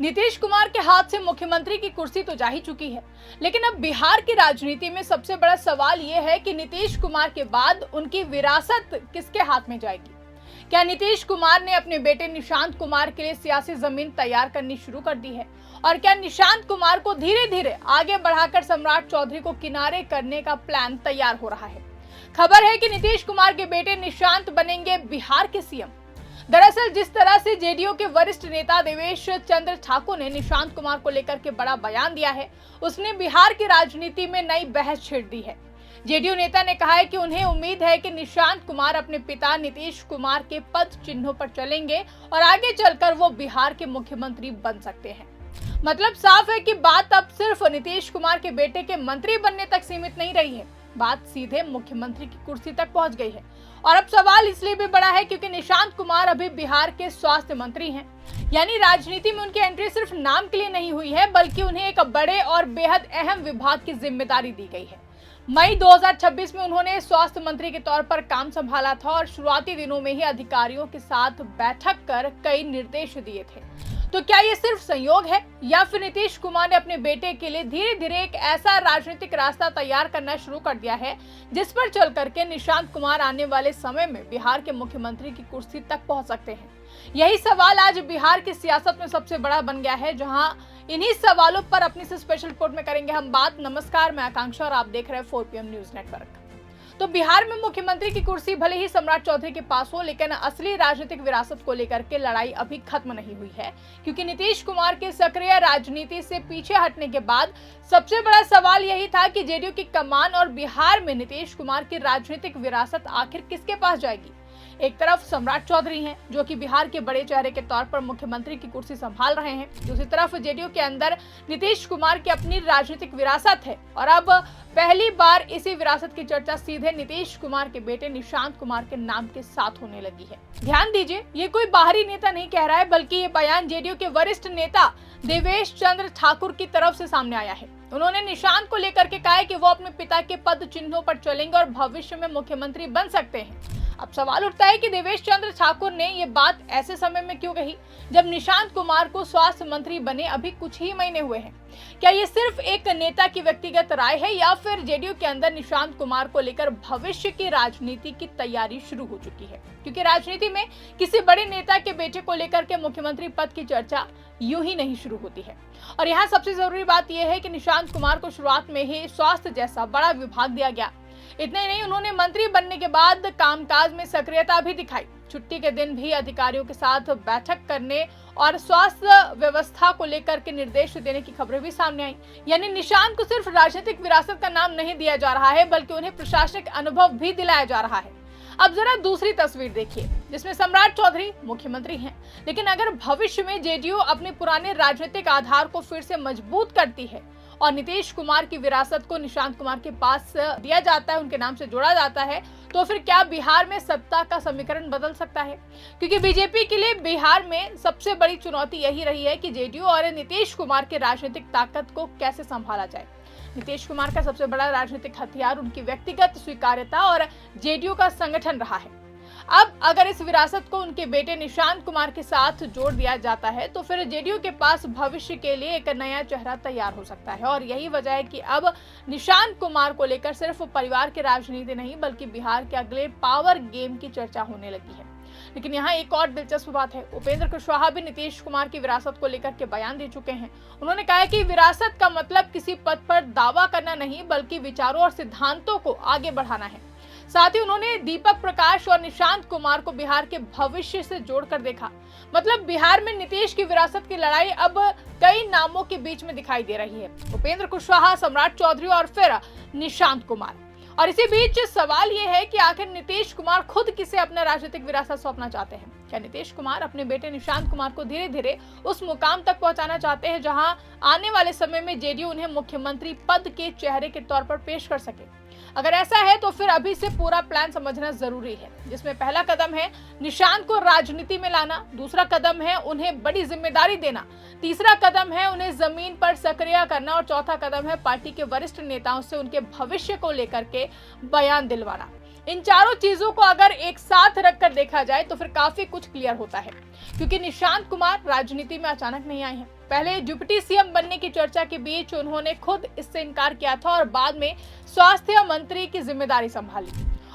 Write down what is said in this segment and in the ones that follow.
नीतीश कुमार के हाथ से मुख्यमंत्री की कुर्सी तो जा ही चुकी है, लेकिन अब बिहार की राजनीति में सबसे बड़ा सवाल यह है कि नीतीश कुमार के बाद उनकी विरासत किसके हाथ में जाएगी। क्या नीतीश कुमार ने अपने बेटे निशांत कुमार के लिए सियासी जमीन तैयार करनी शुरू कर दी है और क्या निशांत कुमार को धीरे धीरे आगे बढ़ाकर सम्राट चौधरी को किनारे करने का प्लान तैयार हो रहा है। खबर है कि नीतीश कुमार के बेटे निशांत बनेंगे बिहार के सीएम। दरअसल जिस तरह से जेडीयू के वरिष्ठ नेता देवेश चंद्र ठाकुर ने निशांत कुमार को लेकर के बड़ा बयान दिया है, उसने बिहार की राजनीति में नई बहस छेड़ दी है। जेडीयू नेता ने कहा है कि उन्हें उम्मीद है कि निशांत कुमार अपने पिता नीतीश कुमार के पद चिन्हों पर चलेंगे और आगे चलकर वो बिहार के मुख्यमंत्री बन सकते हैं। मतलब साफ है कि बात अब सिर्फ नीतीश कुमार के बेटे के मंत्री बनने तक सीमित नहीं रही है, बात सीधे मुख्यमंत्री की कुर्सी तक पहुंच गई है। और अब सवाल इसलिए भी बड़ा है क्योंकि निशांत कुमार अभी बिहार के स्वास्थ्य मंत्री हैं, यानी राजनीति में उनकी एंट्री सिर्फ नाम के लिए नहीं हुई है, बल्कि उन्हें एक बड़े और बेहद अहम विभाग की जिम्मेदारी दी गई है। मई 2026 में उन्होंने स्वास्थ्य मंत्री के तौर पर काम संभाला था और शुरुआती दिनों में ही अधिकारियों के साथ बैठक कर कई निर्देश दिए थे। तो क्या ये सिर्फ संयोग है या फिर नीतीश कुमार ने अपने बेटे के लिए धीरे धीरे एक ऐसा राजनीतिक रास्ता तैयार करना शुरू कर दिया है जिस पर चल करके निशांत कुमार आने वाले समय में बिहार के मुख्यमंत्री की कुर्सी तक पहुंच सकते हैं। यही सवाल आज बिहार की सियासत में सबसे बड़ा बन गया है, जहां इन्हीं सवालों पर अपनी से स्पेशल रिपोर्ट में करेंगे हम बात। नमस्कार, मैं आकांक्षा और आप देख रहे हैं 4PM न्यूज नेटवर्क। तो बिहार में मुख्यमंत्री की कुर्सी भले ही सम्राट चौधरी के पास हो, लेकिन असली राजनीतिक विरासत को लेकर के लड़ाई अभी खत्म नहीं हुई है, क्योंकि नीतीश कुमार के सक्रिय राजनीति से पीछे हटने के बाद सबसे बड़ा सवाल यही था कि जेडीयू की कमान और बिहार में नीतीश कुमार की राजनीतिक विरासत आखिर किसके पास जाएगी। एक तरफ सम्राट चौधरी हैं, जो कि बिहार के बड़े चेहरे के तौर पर मुख्यमंत्री की कुर्सी संभाल रहे हैं। दूसरी तरफ जेडीयू के अंदर नीतीश कुमार की अपनी राजनीतिक विरासत है और अब पहली बार इसी विरासत की चर्चा सीधे नीतीश कुमार के बेटे निशांत कुमार के नाम के साथ होने लगी है। ध्यान दीजिए, ये कोई बाहरी नेता नहीं कह रहा है, बल्कि ये बयान जेडीयू के वरिष्ठ नेता देवेश चंद्र ठाकुर की तरफ से सामने आया है। उन्होंने निशांत को लेकर के कहा है कि वो अपने पिता के पद चिन्हों पर चलेंगे और भविष्य में मुख्यमंत्री बन सकते हैं। अब सवाल उठता है कि देवेश चंद्र ठाकुर ने ये बात ऐसे समय में क्यों कही जब निशांत कुमार को स्वास्थ्य मंत्री बने अभी कुछ ही महीने हुए हैं। क्या ये सिर्फ एक नेता की व्यक्तिगत राय है या फिर जेडीयू के अंदर निशांत कुमार को लेकर भविष्य की राजनीति की तैयारी शुरू हो चुकी है, क्योंकि राजनीति में किसी बड़े नेता के बेटे को लेकर के मुख्यमंत्री पद की चर्चा यूं ही नहीं शुरू होती है। और यहाँ सबसे जरूरी बात यह है कि निशांत कुमार को शुरुआत में ही स्वास्थ्य जैसा बड़ा विभाग दिया गया। इतना ही नहीं, उन्होंने मंत्री बनने के बाद कामकाज में सक्रियता भी दिखाई। छुट्टी के दिन भी अधिकारियों के साथ बैठक करने और स्वास्थ्य व्यवस्था को लेकर के निर्देश देने की खबरें भी सामने आई। यानी निशांत को सिर्फ राजनीतिक विरासत का नाम नहीं दिया जा रहा है, बल्कि उन्हें प्रशासनिक अनुभव भी दिलाया जा रहा है। अब जरा दूसरी तस्वीर देखिए, जिसमें सम्राट चौधरी मुख्यमंत्री हैं, लेकिन अगर भविष्य में जेडीयू अपने पुराने राजनीतिक आधार को फिर से मजबूत करती है और नीतीश कुमार की विरासत को निशांत कुमार के पास दिया जाता है, उनके नाम से जोड़ा जाता है, तो फिर क्या बिहार में सत्ता का समीकरण बदल सकता है। क्योंकि बीजेपी के लिए बिहार में सबसे बड़ी चुनौती यही रही है कि जेडीयू और नीतीश कुमार की राजनीतिक ताकत को कैसे संभाला जाए। नीतीश कुमार का सबसे बड़ा राजनीतिक हथियार उनकी व्यक्तिगत स्वीकार्यता और जेडीयू का संगठन रहा है। अब अगर इस विरासत को उनके बेटे निशांत कुमार के साथ जोड़ दिया जाता है तो फिर जेडीयू के पास भविष्य के लिए एक नया चेहरा तैयार हो सकता है। और यही वजह है कि अब निशांत कुमार को लेकर सिर्फ परिवार की राजनीति नहीं, बल्कि बिहार के अगले पावर गेम की चर्चा होने लगी है। लेकिन यहाँ एक और दिलचस्प बात है, उपेंद्र कुशवाहा भी नीतीश कुमार की विरासत को लेकर के बयान दे चुके हैं। उन्होंने कहा है कि विरासत का मतलब किसी पद पर दावा करना नहीं, बल्कि विचारों और सिद्धांतों को आगे बढ़ाना है। साथ ही उन्होंने दीपक प्रकाश और निशांत कुमार को बिहार के भविष्य से जोड़कर देखा। मतलब बिहार में नीतीश की विरासत की लड़ाई अब कई नामों के बीच में दिखाई दे रही है, उपेंद्र कुशवाहा, सम्राट चौधरी और फिर निशांत कुमार। और इसी बीच सवाल ये है कि आखिर नीतीश कुमार खुद किसे अपना राजनीतिक विरासत सौंपना चाहते हैं। क्या नीतीश कुमार अपने बेटे निशांत कुमार को धीरे धीरे उस मुकाम तक पहुंचाना चाहते हैं जहां आने वाले समय में जेडीयू उन्हें मुख्यमंत्री पद के चेहरे के तौर पर पेश कर सके। अगर ऐसा है तो फिर अभी से पूरा प्लान समझना जरूरी है, जिसमें पहला कदम है निशांत को राजनीति में लाना, दूसरा कदम है उन्हें बड़ी जिम्मेदारी देना, तीसरा कदम है उन्हें जमीन पर सक्रिय करना और चौथा कदम है पार्टी के वरिष्ठ नेताओं से उनके भविष्य को लेकर के बयान दिलवाना। इन चारों चीजों को अगर एक साथ रखकर देखा जाए तो फिर काफी कुछ क्लियर होता है, क्योंकि निशांत कुमार राजनीति में अचानक नहीं आए हैं। पहले डिप्टी सीएम बनने की चर्चा के बीच उन्होंने खुद इससे इनकार किया था और बाद में स्वास्थ्य मंत्री की जिम्मेदारी संभाली,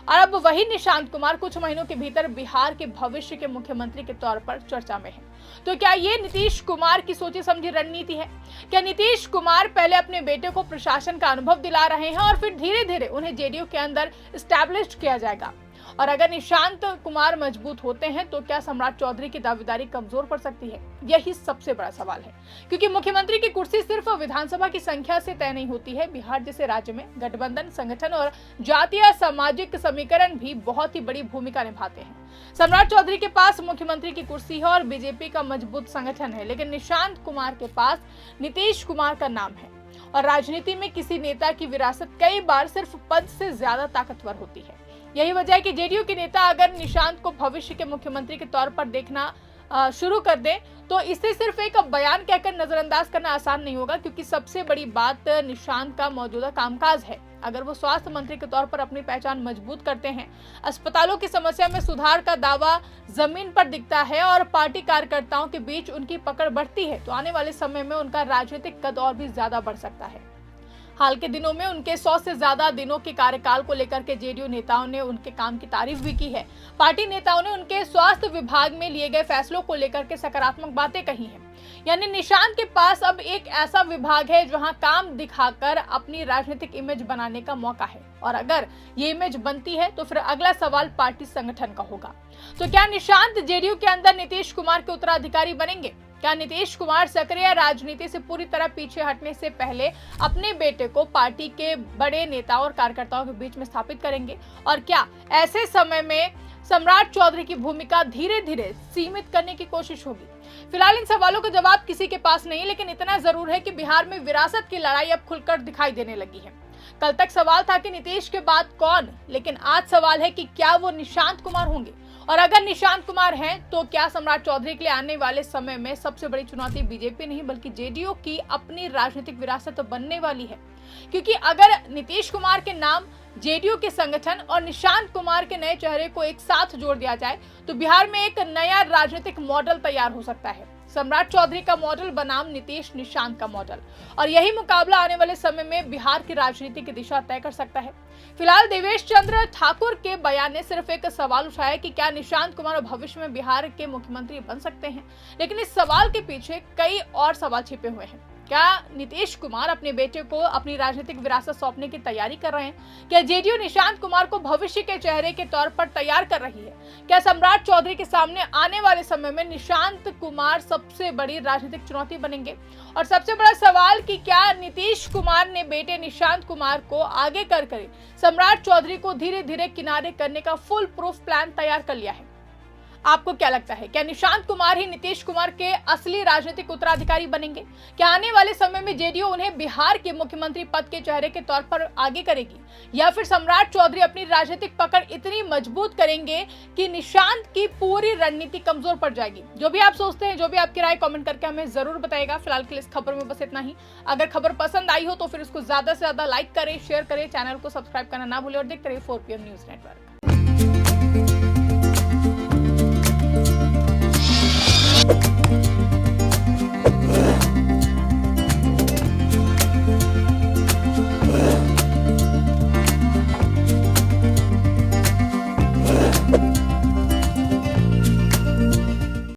और अब वही निशांत कुमार कुछ महीनों के भीतर बिहार के भविष्य के मुख्यमंत्री के तौर पर चर्चा में है। तो क्या ये नीतीश कुमार की सोची समझी रणनीति है? क्या नीतीश कुमार पहले अपने बेटे को प्रशासन का अनुभव दिला रहे हैं और फिर धीरे धीरे उन्हें जेडीयू के अंदर एस्टैब्लिश किया जाएगा? और अगर निशांत कुमार मजबूत होते हैं तो क्या सम्राट चौधरी की दावेदारी कमजोर पड़ सकती है? यही सबसे बड़ा सवाल है, क्योंकि मुख्यमंत्री की कुर्सी सिर्फ विधानसभा की संख्या से तय नहीं होती है। बिहार जैसे राज्य में गठबंधन, संगठन और जातीय सामाजिक समीकरण भी बहुत ही बड़ी भूमिका निभाते हैं। सम्राट चौधरी के पास मुख्यमंत्री की कुर्सी है और बीजेपी का मजबूत संगठन है, लेकिन निशांत कुमार के पास नीतीश कुमार का नाम है, और राजनीति में किसी नेता की विरासत कई बार सिर्फ पद से ज्यादा ताकतवर होती है। यही वजह है कि जेडीयू के नेता अगर निशांत को भविष्य के मुख्यमंत्री के तौर पर देखना शुरू कर दे तो इसे सिर्फ एक बयान कहकर नजरअंदाज करना आसान नहीं होगा, क्योंकि सबसे बड़ी बात निशांत का मौजूदा कामकाज है। अगर वो स्वास्थ्य मंत्री के तौर पर अपनी पहचान मजबूत करते हैं, अस्पतालों की समस्या में सुधार का दावा जमीन पर दिखता है और पार्टी कार्यकर्ताओं के बीच उनकी पकड़ बढ़ती है, तो आने वाले समय में उनका राजनीतिक कद और भी ज्यादा बढ़ सकता है। हाल के दिनों में उनके 100 से ज्यादा दिनों के कार्यकाल को लेकर के जेडीयू नेताओं ने उनके काम की तारीफ भी की है। पार्टी नेताओं ने उनके स्वास्थ्य विभाग में लिए गए फैसलों को लेकर के सकारात्मक बातें कही हैं। यानी निशांत के पास अब एक ऐसा विभाग है जहां काम दिखाकर अपनी राजनीतिक इमेज बनाने का मौका है, और अगर ये इमेज बनती है तो फिर अगला सवाल पार्टी संगठन का होगा। तो क्या निशांत जेडीयू के अंदर नीतीश कुमार के उत्तराधिकारी बनेंगे? क्या नीतीश कुमार सक्रिय राजनीति से पूरी तरह पीछे हटने से पहले अपने बेटे को पार्टी के बड़े नेताओं और कार्यकर्ताओं के बीच में स्थापित करेंगे? और क्या ऐसे समय में सम्राट चौधरी की भूमिका धीरे धीरे सीमित करने की कोशिश होगी? फिलहाल इन सवालों का जवाब किसी के पास नहीं, लेकिन इतना जरूर है कि बिहार में विरासत की लड़ाई अब खुलकर दिखाई देने लगी है। कल तक सवाल था कि नीतीश के बाद कौन, लेकिन आज सवाल है कि क्या वो निशांत कुमार होंगे? और अगर निशांत कुमार हैं तो क्या सम्राट चौधरी के लिए आने वाले समय में सबसे बड़ी चुनौती बीजेपी नहीं बल्कि जेडीयू की अपनी राजनीतिक विरासत बनने वाली है? क्योंकि अगर नीतीश कुमार के नाम, जेडीयू के संगठन और निशांत कुमार के नए चेहरे को एक साथ जोड़ दिया जाए तो बिहार में एक नया राजनीतिक मॉडल तैयार हो सकता है। सम्राट चौधरी का मॉडल बनाम नीतीश निशांत का मॉडल, और यही मुकाबला आने वाले समय में बिहार की राजनीति की दिशा तय कर सकता है। फिलहाल देवेश चंद्र ठाकुर के बयान ने सिर्फ एक सवाल उठाया कि क्या निशांत कुमार भविष्य में बिहार के मुख्यमंत्री बन सकते हैं, लेकिन इस सवाल के पीछे कई और सवाल छिपे हुए हैं। क्या नीतीश कुमार अपने बेटे को अपनी राजनीतिक विरासत सौंपने की तैयारी कर रहे हैं? क्या जेडीयू निशांत कुमार को भविष्य के चेहरे के तौर पर तैयार कर रही है? क्या सम्राट चौधरी के सामने आने वाले समय में निशांत कुमार सबसे बड़ी राजनीतिक चुनौती बनेंगे? और सबसे बड़ा सवाल कि क्या नीतीश कुमार ने बेटे निशांत कुमार को आगे कर सम्राट चौधरी को धीरे धीरे किनारे करने का फुल प्रूफ प्लान तैयार कर लिया है? आपको क्या लगता है, क्या निशांत कुमार ही नीतीश कुमार के असली राजनीतिक उत्तराधिकारी बनेंगे? क्या आने वाले समय में जेडीयू उन्हें बिहार के मुख्यमंत्री पद के चेहरे के तौर पर आगे करेगी, या फिर सम्राट चौधरी अपनी राजनीतिक पकड़ इतनी मजबूत करेंगे कि निशांत की पूरी रणनीति कमजोर पड़ जाएगी? जो भी आप सोचते हैं, जो भी आपकी राय कमेंट करके हमें जरूर बताइएगा। फिलहाल के लिए इस खबर में बस इतना ही। अगर खबर पसंद आई हो तो फिर इसको ज्यादा से ज्यादा लाइक करें, शेयर करें, चैनल को सब्सक्राइब करना ना भूलें और देखते रहिए 4PM न्यूज नेटवर्क।